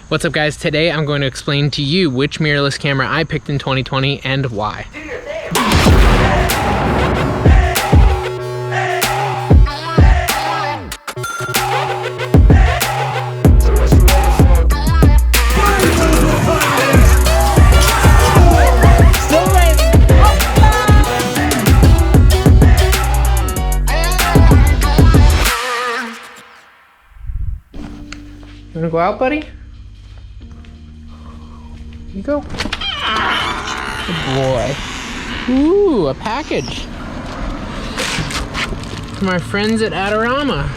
What's up guys, today I'm going to explain to you which mirrorless camera I picked in 2020 and why. You wanna go out, buddy? You go. Good boy. Ooh, a package from our friends at Adorama.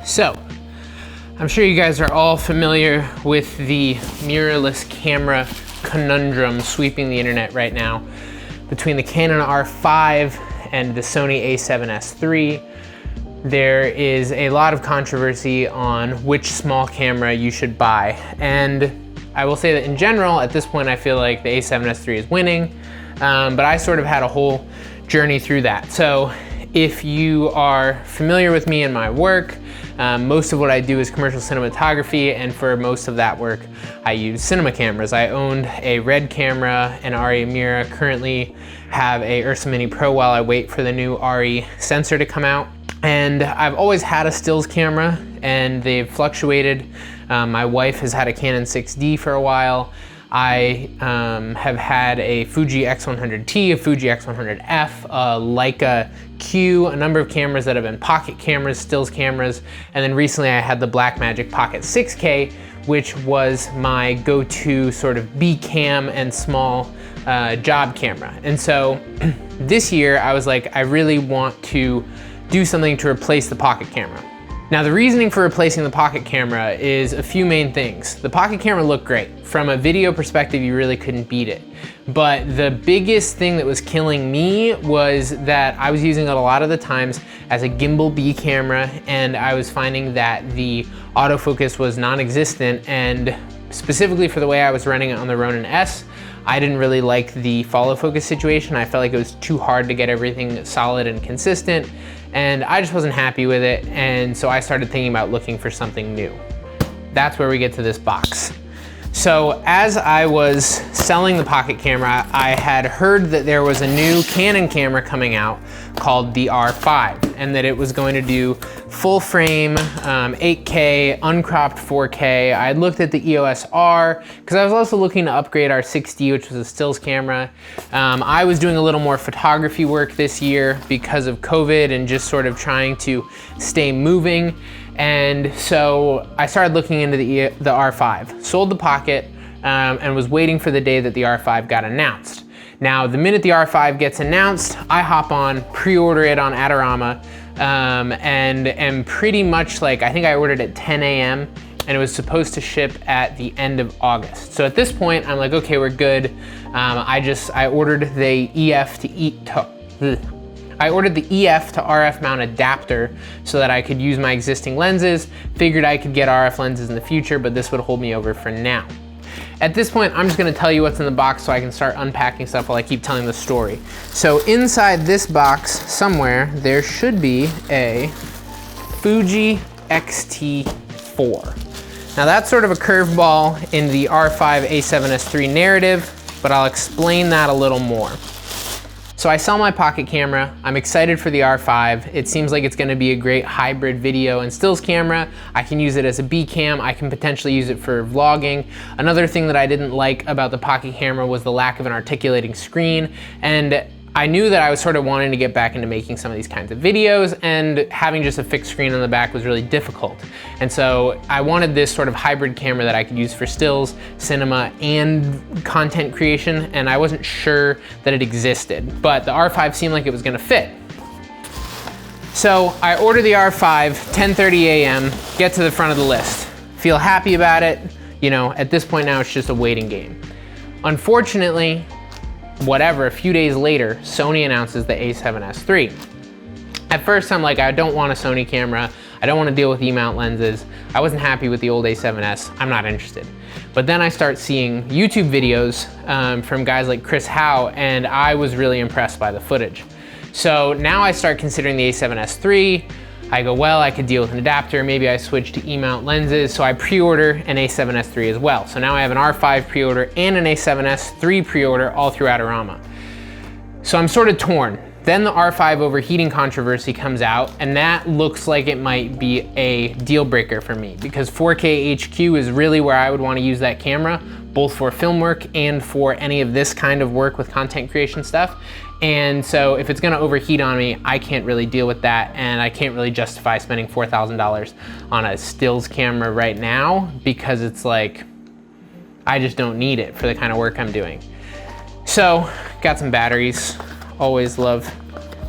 So, I'm sure you guys are all familiar with the mirrorless camera conundrum sweeping the internet right now between the Canon R5 and the Sony A7S III. There is a lot of controversy on which small camera you should buy. And I will say that in general, at this point, I feel like the A7S III is winning, but I sort of had a whole journey through that. So if you are familiar with me and my work, most of what I do is commercial cinematography, and for most of that work, I use cinema cameras. I owned a Red camera, an RE Mira, currently have a Ursa Mini Pro while I wait for the new RE sensor to come out. And I've always had a stills camera, and they've fluctuated. My wife has had a Canon 6D for a while. I have had a Fuji X100T, a Fuji X100F, a Leica Q, a number of cameras that have been pocket cameras, stills cameras, and then recently I had the Blackmagic Pocket 6K, which was my go-to sort of B cam and small job camera. And so this year I was like, I really want to do something to replace the pocket camera. Now the reasoning for replacing the pocket camera is a few main things. The pocket camera looked great. From a video perspective, you really couldn't beat it. But the biggest thing that was killing me was that I was using it a lot of the times as a gimbal B camera, and I was finding that the autofocus was non-existent, and specifically for the way I was running it on the Ronin S, I didn't really like the follow focus situation. I felt like it was too hard to get everything solid and consistent, and I just wasn't happy with it, and so I started thinking about looking for something new. That's where we get to this box. So as I was selling the pocket camera, I had heard that there was a new Canon camera coming out called the R5, and that it was going to do full frame, 8K, uncropped 4K. I had looked at the EOS R, because I was also looking to upgrade our 6D, which was a stills camera. I was doing a little more photography work this year because of COVID and just sort of trying to stay moving. And so I started looking into the R5, sold the Pocket, and was waiting for the day that the R5 got announced. Now, the minute the R5 gets announced, I hop on, pre-order it on Adorama, and am pretty much like, I think I ordered at 10 a.m. and it was supposed to ship at the end of August. So at this point, I'm like, okay, we're good. I ordered the EF to RF mount adapter so that I could use my existing lenses. Figured I could get RF lenses in the future, but this would hold me over for now. At this point, I'm just gonna tell you what's in the box so I can start unpacking stuff while I keep telling the story. So inside this box somewhere, there should be a Fuji XT4. Now that's sort of a curveball in the R5 A7S III narrative, but I'll explain that a little more. So I sell my pocket camera. I'm excited for the R5. It seems like it's gonna be a great hybrid video and stills camera. I can use it as a B cam. I can potentially use it for vlogging. Another thing that I didn't like about the pocket camera was the lack of an articulating screen. And I knew that I was sort of wanting to get back into making some of these kinds of videos, and having just a fixed screen on the back was really difficult. And so I wanted this sort of hybrid camera that I could use for stills, cinema, and content creation, and I wasn't sure that it existed, but the R5 seemed like it was gonna fit. So I order the R5, 10:30 a.m., get to the front of the list. Feel happy about it. You know, at this point now it's just a waiting game. Unfortunately, a few days later, Sony announces the A7S III. At first I'm like, I don't want a Sony camera. I don't want to deal with E-mount lenses. I wasn't happy with the old A7S. I'm not interested. But then I start seeing YouTube videos from guys like Chris Howe, and I was really impressed by the footage. So now I start considering the A7S III. I go, well, I could deal with an adapter. Maybe I switch to E-mount lenses. So I pre-order an A7S III as well. So now I have an R5 pre-order and an A7S III pre-order all through Adorama. So I'm sort of torn. Then the R5 overheating controversy comes out, and that looks like it might be a deal breaker for me, because 4K HQ is really where I would want to use that camera, both for film work and for any of this kind of work with content creation stuff. And so if it's gonna overheat on me, I can't really deal with that, and I can't really justify spending $4,000 on a stills camera right now, because it's like, I just don't need it for the kind of work I'm doing. So, got some batteries. Always love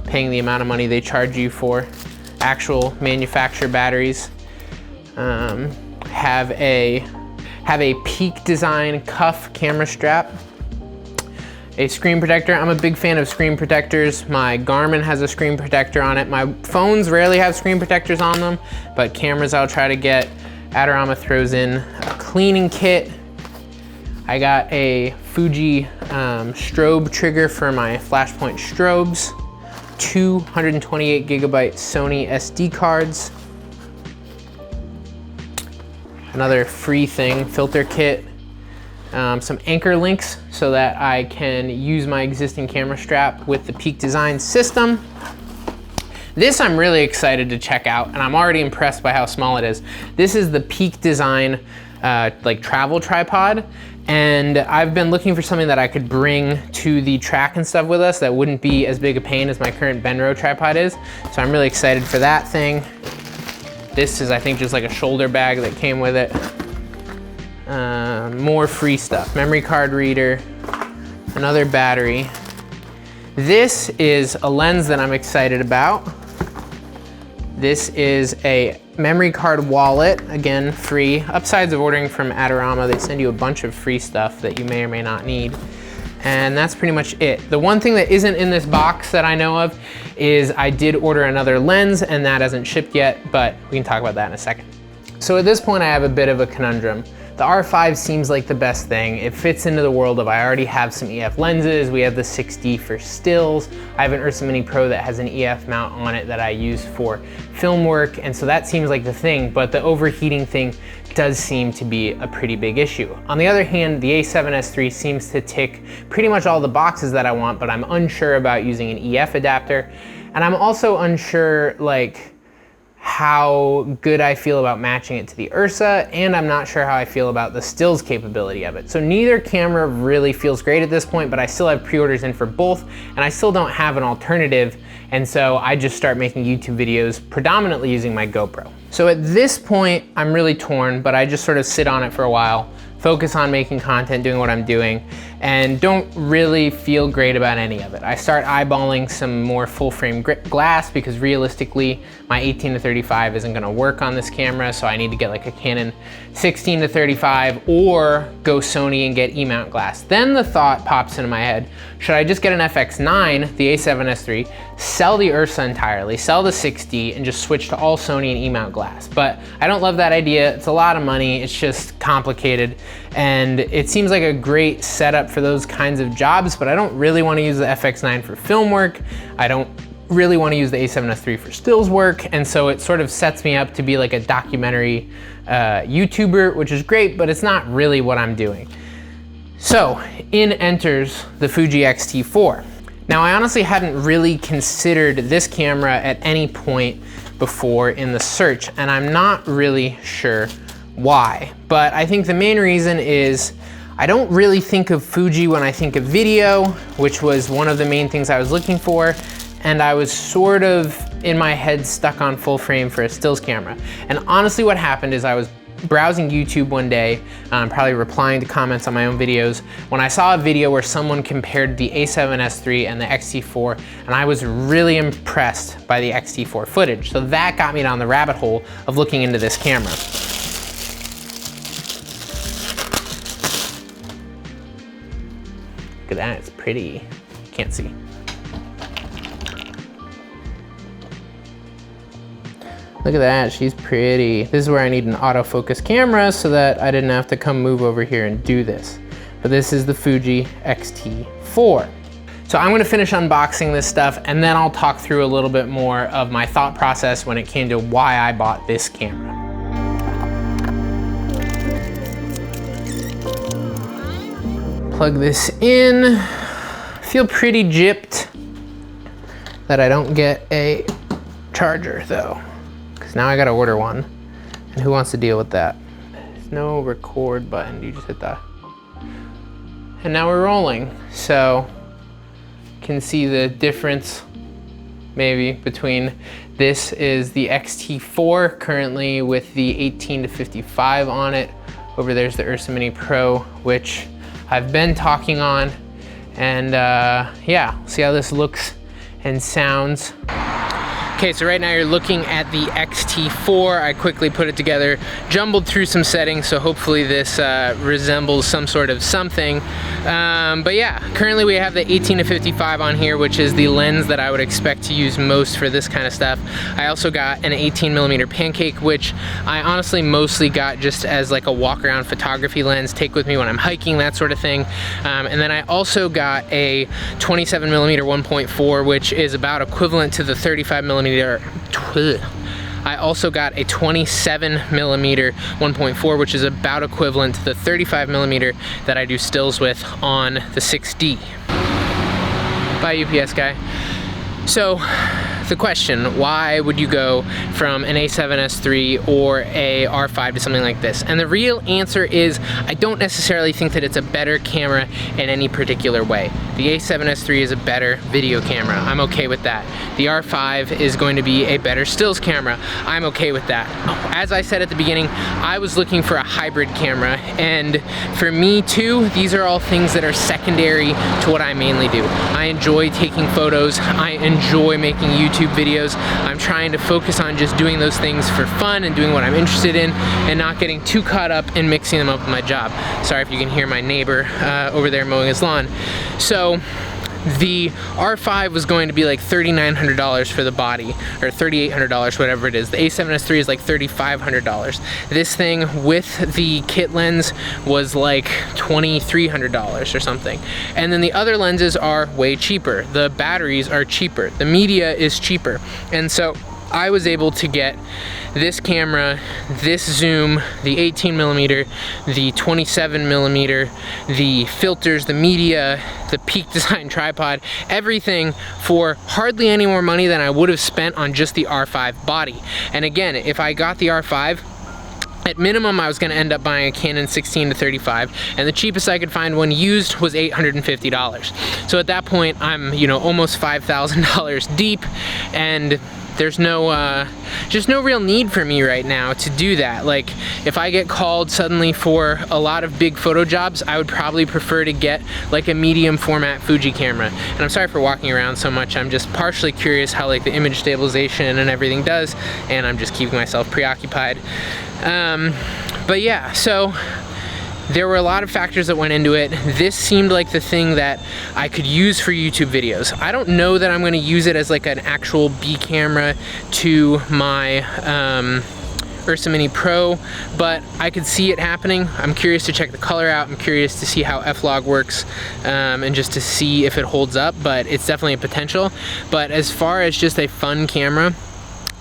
paying the amount of money they charge you for actual manufacturer batteries. Have a Peak Design cuff camera strap. A screen protector. I'm a big fan of screen protectors. My Garmin has a screen protector on it. My phones rarely have screen protectors on them, but cameras I'll try to get. Adorama throws in a cleaning kit. I got a Fuji strobe trigger for my Flashpoint strobes, 228 gigabyte Sony SD cards, another free thing, filter kit, some anchor links so that I can use my existing camera strap with the Peak Design system. This I'm really excited to check out, and I'm already impressed by how small it is. This is the Peak Design like travel tripod, and I've been looking for something that I could bring to the track and stuff with us that wouldn't be as big a pain as my current Benro tripod is. So I'm really excited for that thing. This is, I think, just like a shoulder bag that came with it. More free stuff, memory card reader, another battery. This is a lens that I'm excited about. This is a memory card wallet, again, free. Upsides of ordering from Adorama, they send you a bunch of free stuff that you may or may not need. And that's pretty much it. The one thing that isn't in this box that I know of is I did order another lens, and that hasn't shipped yet, but we can talk about that in a second. So at this point, I have a bit of a conundrum. The R5 seems like the best thing. It fits into the world of I already have some EF lenses. We have the 6D for stills. I have an Ursa Mini Pro that has an EF mount on it that I use for film work, and so that seems like the thing, but the overheating thing does seem to be a pretty big issue. On the other hand, the A7S III seems to tick pretty much all the boxes that I want, but I'm unsure about using an EF adapter, and I'm also unsure like how good I feel about matching it to the Ursa, and I'm not sure how I feel about the stills capability of it. So neither camera really feels great at this point, but I still have pre-orders in for both, and I still don't have an alternative, and so I just start making YouTube videos predominantly using my GoPro. So at this point, I'm really torn, but I just sort of sit on it for a while, focus on making content, doing what I'm doing, and don't really feel great about any of it. I start eyeballing some more full frame glass because realistically, my 18-35 isn't gonna work on this camera, so I need to get like a Canon 16-35 or go Sony and get E-mount glass. Then the thought pops into my head, should I just get an FX9, the A7S III, sell the Ursa entirely, sell the 6D, and just switch to all Sony and E-mount glass? But I don't love that idea. It's a lot of money. It's just complicated. And it seems like a great setup for those kinds of jobs, but I don't really want to use the FX9 for film work. I don't really want to use the A7S III for stills work, and so it sort of sets me up to be like a documentary YouTuber, which is great, but it's not really what I'm doing. So in enters the Fuji XT4. Now I honestly hadn't really considered this camera at any point before in the search, and I'm not really sure why, but I think the main reason is I don't really think of Fuji when I think of video, which was one of the main things I was looking for, and I was sort of in my head stuck on full frame for a stills camera. And honestly what happened is I was browsing YouTube one day, probably replying to comments on my own videos, when I saw a video where someone compared the A7S III and the XT4, and I was really impressed by the XT4 footage. So that got me down the rabbit hole of looking into this camera. Look at that, it's pretty. Can't see. Look at that, she's pretty. This is where I need an autofocus camera so that I didn't have to come move over here and do this. But this is the Fuji XT4. So I'm gonna finish unboxing this stuff and then I'll talk through a little bit more of my thought process when it came to why I bought this camera. Plug this in. Feel pretty gypped that I don't get a charger though, because now I gotta order one. And who wants to deal with that? There's no record button, you just hit that. And now we're rolling. So, can see the difference maybe between this is the XT4 currently with the 18 to 55 on it. Over there's the A7sIII Pro, which I've been talking on. And yeah, see how this looks and sounds. Okay, so right now you're looking at the XT4. I quickly put it together, jumbled through some settings, so hopefully this resembles some sort of something. But yeah, currently we have the 18 to 55 on here, which is the lens that I would expect to use most for this kind of stuff. I also got an 18mm pancake, which I honestly mostly got just as like a walk around photography lens, take with me when I'm hiking, that sort of thing. And then I also got a 27mm 1.4, which is about equivalent to the 35mm. I also got a 27mm 1.4, which is about equivalent to the 35mm that I do stills with on the 6D. Bye, UPS guy. So, the question, why would you go from an A7S III or a R5 to something like this? And the real answer is, I don't necessarily think that it's a better camera in any particular way. The A7S III is a better video camera. I'm okay with that. The R5 is going to be a better stills camera. I'm okay with that. As I said at the beginning, I was looking for a hybrid camera, and for me too, these are all things that are secondary to what I mainly do. I enjoy taking photos. I enjoy making YouTube videos. I'm trying to focus on just doing those things for fun and doing what I'm interested in and not getting too caught up in mixing them up with my job. Sorry if you can hear my neighbor over there mowing his lawn. So the R5 was going to be like $3,900 for the body, or $3,800, whatever it is. The A7S III is like $3,500. This thing with the kit lens was like $2,300 or something. And then the other lenses are way cheaper. The batteries are cheaper. The media is cheaper. And so I was able to get this camera, this zoom, the 18mm, the 27mm, the filters, the media, the Peak Design tripod, everything for hardly any more money than I would have spent on just the R5 body. And again, if I got the R5, at minimum, I was going to end up buying a Canon 16 to 35, and the cheapest I could find when used was $850. So at that point, I'm, you know, almost $5,000 deep, and there's no, just no real need for me right now to do that. Like, if I get called suddenly for a lot of big photo jobs, I would probably prefer to get like a medium format Fuji camera. And I'm sorry for walking around so much. I'm just partially curious how like the image stabilization and everything does, and I'm just keeping myself preoccupied. But yeah, so there were a lot of factors that went into it. This seemed like the thing that I could use for YouTube videos. I don't know that I'm gonna use it as like an actual B camera to my A7sIII Pro, but I could see it happening. I'm curious to check the color out. I'm curious to see how F-Log works, and just to see if it holds up, but it's definitely a potential. But as far as just a fun camera,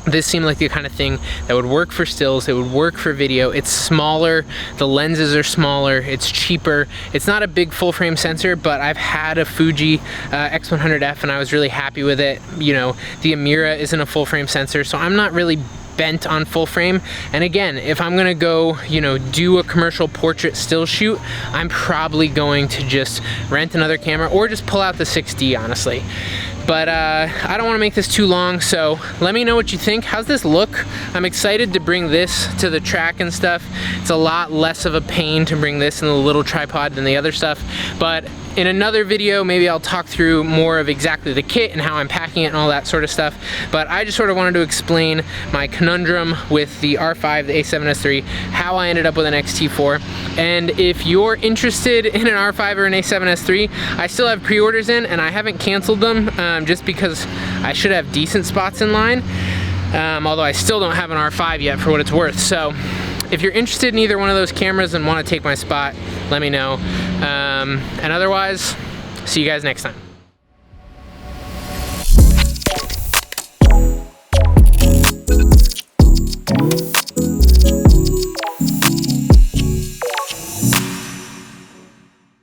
this seemed like the kind of thing that would work for stills, it would work for video. It's smaller, the lenses are smaller, it's cheaper. It's not a big full frame sensor, but I've had a Fuji X100F and I was really happy with it. You know, the Amira isn't a full frame sensor, so I'm not really bent on full frame. And again, if I'm gonna go, you know, do a commercial portrait still shoot, I'm probably going to just rent another camera or just pull out the 6D, honestly. But I don't want to make this too long, so let me know what you think. How's this look? I'm excited to bring this to the track and stuff. It's a lot less of a pain to bring this in the little tripod than the other stuff. But in another video, maybe I'll talk through more of exactly the kit and how I'm packing it and all that sort of stuff. But I just sort of wanted to explain my conundrum with the R5, the A7S III, how I ended up with an XT4. And if you're interested in an R5 or an A7S III, I still have pre-orders in and I haven't canceled them just because I should have decent spots in line. although I still don't have an R5 yet for what it's worth. So if you're interested in either one of those cameras and want to take my spot, let me know. And otherwise, see you guys next time.